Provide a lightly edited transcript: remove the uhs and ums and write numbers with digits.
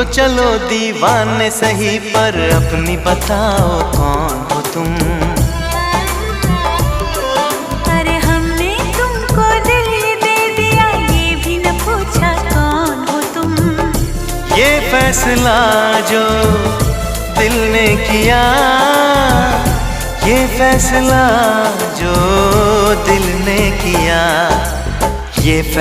चलो दीवाने सही, पर अपनी बताओ कौन हो तुम। अरे हमने तुमको दिल दे दिया, ये भी न पूछा कौन हो तुम। ये फैसला जो दिल ने किया, ये फैसला जो दिल ने किया, ये